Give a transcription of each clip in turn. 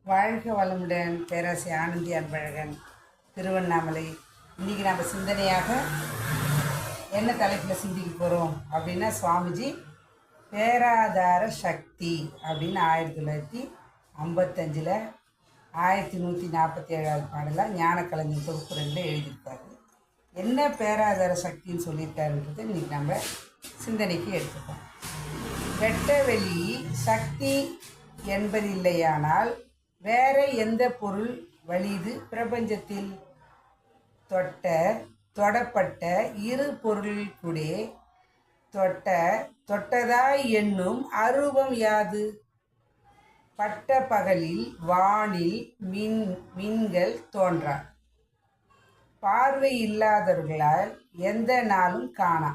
வாழ்க வளமுடன். பேராசி ஆனந்தி அன்பழகன், திருவண்ணாமலை. இன்றைக்கி நம்ம சிந்தனையாக என்ன தலைப்பில் சிந்திக்க போகிறோம் அப்படின்னா, சுவாமிஜி பேராதார சக்தி அப்படின்னு 1955 1147 பாடலாக ஞானக்கலைஞர் தொகுப்புரையில் எழுதியிருக்காரு. என்ன பேராதார சக்தின்னு சொல்லியிருக்காருன்றது இன்றைக்கி நம்ம சிந்தனைக்கு எடுத்துப்போம். வெட்ட வெளி சக்தி என்பதில்லையானால் வேற எந்த பொருள் வலிது பிரபஞ்சத்தில்? தொடப்பட்ட இரு பொருளுக்குடே தொட்டதாய் என்னும் அரூபம் யாது? பட்ட பகலில் வானில் மின்கள் தோன்றா, பார்வை இல்லாதவர்களால் எந்த நாளும் காணா,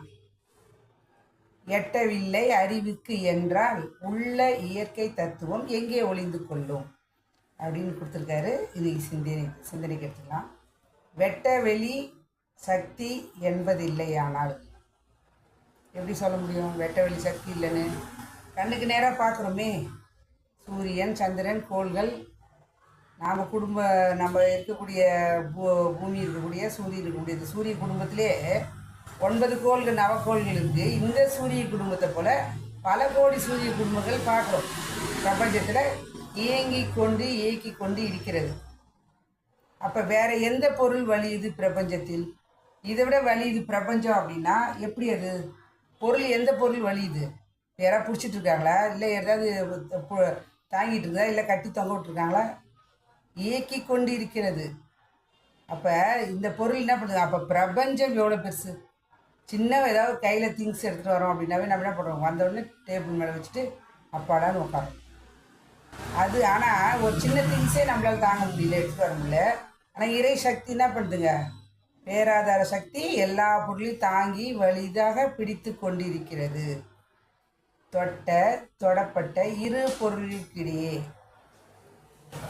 எட்டவில்லை அறிவுக்கு என்றால் உள்ள இயற்கை தத்துவம் எங்கே ஒளிந்து கொள்ளும் அப்படின்னு கொடுத்துருக்காரு. இன்னைக்கு சிந்தனைக்கு எடுத்துக்கலாம். வெட்ட வெளி சக்தி என்பதில்லையானால் எப்படி சொல்ல முடியும்? வெட்ட வெளி சக்தி இல்லைன்னு கண்ணுக்கு நேராக பார்க்குறோமே, சூரியன், சந்திரன், கோள்கள், நம்ம இருக்கக்கூடிய பூமி இருக்கக்கூடிய சூரியன் இருக்கக்கூடிய இந்த சூரிய குடும்பத்திலே 9 கோள்கள் நவக்கோள்கள் இருக்குது. இந்த சூரிய குடும்பத்தை போல் பல கோடி சூரிய குடும்பங்கள் பார்க்குறோம். பிரபஞ்சத்தில் இயக்கி கொண்டு இருக்கிறது. அப்போ வேற எந்த பொருள் வலியுது பிரபஞ்சத்தில்? இதை விட வலியுது பிரபஞ்சம் அப்படின்னா எப்படி? அது பொருள், எந்த பொருள் வலியுது? யாராவது பிடிச்சிட்டு இருக்காங்களா? இல்லை ஏதாவது தாங்கிட்டு இருக்கா? இல்லை கட்டி தொங்க விட்டுருக்காங்களா? இயக்கி கொண்டு இருக்கிறது. அப்போ இந்த பொருள் என்ன பண்ணுது? அப்போ பிரபஞ்சம் எவ்வளோ பெருசு! சின்ன ஏதாவது கையில் திங்ஸ் எடுத்துகிட்டு வரோம் அப்படின்னாவே நம்ம என்ன பண்ணுவோம்? வந்தோடனே டேபிள் மேலே வச்சுட்டு அப்பாடான்னு உட்காரோம். அது ஆனால் ஒரு சின்ன திங்ஸே நம்மளால் தாங்க முடியல, எடுத்துகிட்டு வர முடியல. ஆனால் இறை சக்தி என்ன பண்ணுதுங்க? பேராதார சக்தி எல்லா பொருளையும் தாங்கி வலிதாக பிடித்து கொண்டிருக்கிறது. தொடப்பட்ட இரு பொருளுக்கிடையே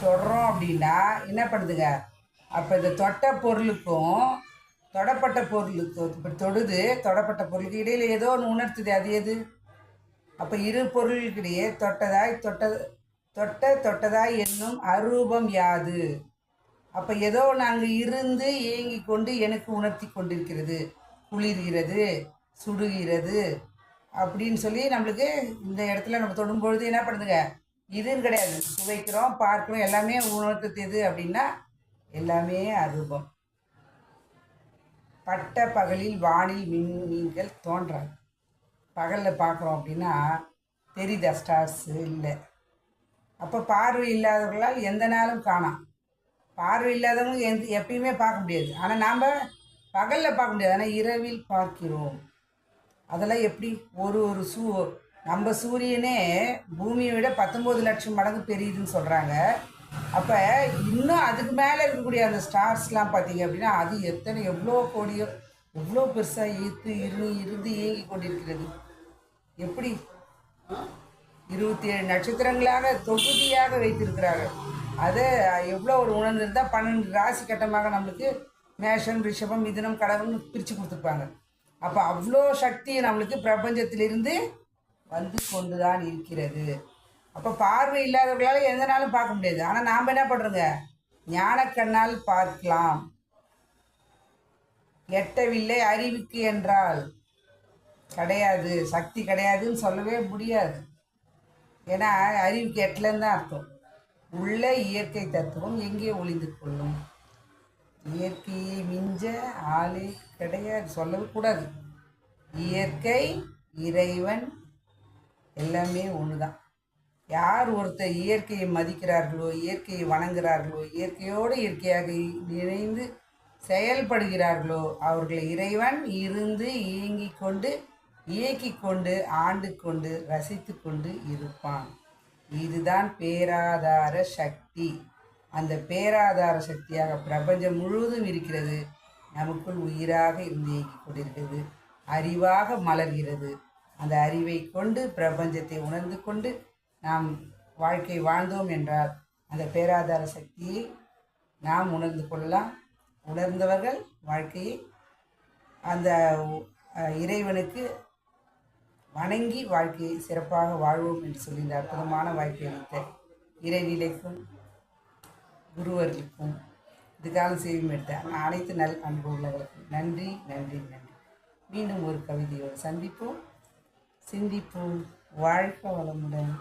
தொடறோம் அப்படின்னா என்ன பண்ணுதுங்க? அப்போ இந்த தொட்ட பொருளுக்கும் தொடப்பட்ட பொருளுக்கும் இப்படி தொடப்பட்ட பொருளுக்கு இடையில் ஏதோ ஒன்று உணர்த்துது. அது எது? அப்போ இரு பொருளுக்கிடையே தொட்டதாய் என்னும் அரூபம் யாது? அப்போ ஏதோ ஒன்று அங்கே இருந்து இயங்கி கொண்டு எனக்கு உணர்த்தி கொண்டிருக்கிறது. குளிர்கிறது, சுடுகிறது அப்படின்னு சொல்லி நம்மளுக்கு இந்த இடத்துல நம்ம தொடும்பொழுது என்ன பண்ணுதுங்க? இதுன்னு கிடையாது, சுவைக்கிறோம், பார்க்கிறோம், எல்லாமே உணர்த்துது அப்படின்னா எல்லாமே அரூபம். பட்ட பகலில் வானில் மீன்கள் தோன்றாது. பகலில் பார்க்குறோம் அப்படின்னா தெரியுதா? ஸ்டார்ஸு இல்லை. அப்போ பார்வை இல்லாதவர்களால் எந்த நாளும் காணாம். பார்வை இல்லாதவங்க எப்பயுமே பார்க்க முடியாது. ஆனால் நாம் பகலில் பார்க்க முடியாது, ஆனால் இரவில் பார்க்கிறோம். அதெல்லாம் எப்படி? ஒரு நம்ம சூரியனே பூமியை விட 19 லட்சம் மடங்கு பெரியுதுன்னு சொல்கிறாங்க. அப்போ இன்னும் அதுக்கு மேலே இருக்கக்கூடிய அந்த ஸ்டார்ஸ்லாம் பார்த்தீங்க அப்படின்னா அது எவ்வளோ கோடியோ, எவ்வளோ பெருசாக இருந்து இயங்கி கொண்டிருக்கிறது. எப்படி? 27 நட்சத்திரங்களாக தொகுதியாக வைத்திருக்கிறார்கள். அதை எவ்வளோ ஒரு உணர்ந்திருந்தால் 12 ராசி கட்டமாக நம்மளுக்கு மேஷம், ரிஷபம், மிதுனம், கடகம்னு பிரித்து கொடுத்துருப்பாங்க. அப்போ அவ்வளோ சக்தி நம்மளுக்கு பிரபஞ்சத்திலிருந்து வந்து கொண்டு தான் இருக்கிறது. அப்போ பார்வை இல்லாதவர்களால் எந்த நாளும் பார்க்க முடியாது. ஆனால் நாம் என்ன பண்ணுறோங்க? ஞானக்கண்ணால் பார்க்கலாம். எட்டவில்லை அறிவுக்கு என்றால் கிடையாது, சக்தி கிடையாதுன்னு சொல்லவே முடியாது. ஏன்னா அறிவுக்கு எட்டலன்னு தான் அர்த்தம். உள்ள இயற்கை தத்துவம் எங்கே ஒளிந்து கொள்ளும்? இயற்கையை மிஞ்ச ஆளே கிடையாது, சொல்லவே கூடாது. இயற்கை, இறைவன் எல்லாமே ஒன்று தான். யார் ஒருத்தர் இயற்கையை மதிக்கிறார்களோ, இயற்கையை வணங்குகிறார்களோ, இயற்கையோடு இயற்கையாக இணைந்து செயல்படுகிறார்களோ அவர்களை இறைவன் இருந்து இயக்கி கொண்டு ஆண்டு கொண்டு ரசித்து கொண்டு இருப்பான். இதுதான் பேராதார சக்தி. அந்த பேராதார சக்தியாக பிரபஞ்சம் முழுவதும் இருக்கிறது. நமக்குள் உயிராக இருந்து இயக்கி கொண்டிருக்கிறது, அறிவாக மலர்கிறது. அந்த அறிவை கொண்டு பிரபஞ்சத்தை உணர்ந்து கொண்டு நாம் வாழ்க்கை வாழ்ந்தோம் என்றால் அந்த பேராதார சக்தியை நாம் உணர்ந்து கொள்ளலாம். உணர்ந்தவர்கள் வாழ்க்கையை அந்த இறைவனுக்கு வணங்கி வாழ்க்கையை சிறப்பாக வாழ்வோம் என்று சொல்லி இந்த அற்புதமான வாய்ப்பை அளித்த இறைநிலைக்கும் குருவர்களுக்கும் இதுக்காக செய்யும் எடுத்த அனைத்து நல் அன்பு உள்ளவர்களுக்கும் நன்றி நன்றி நன்றி. மீண்டும் ஒரு கவிதையோடு சந்திப்போம், சிந்திப்போம். வாழ்க வளமுடன்.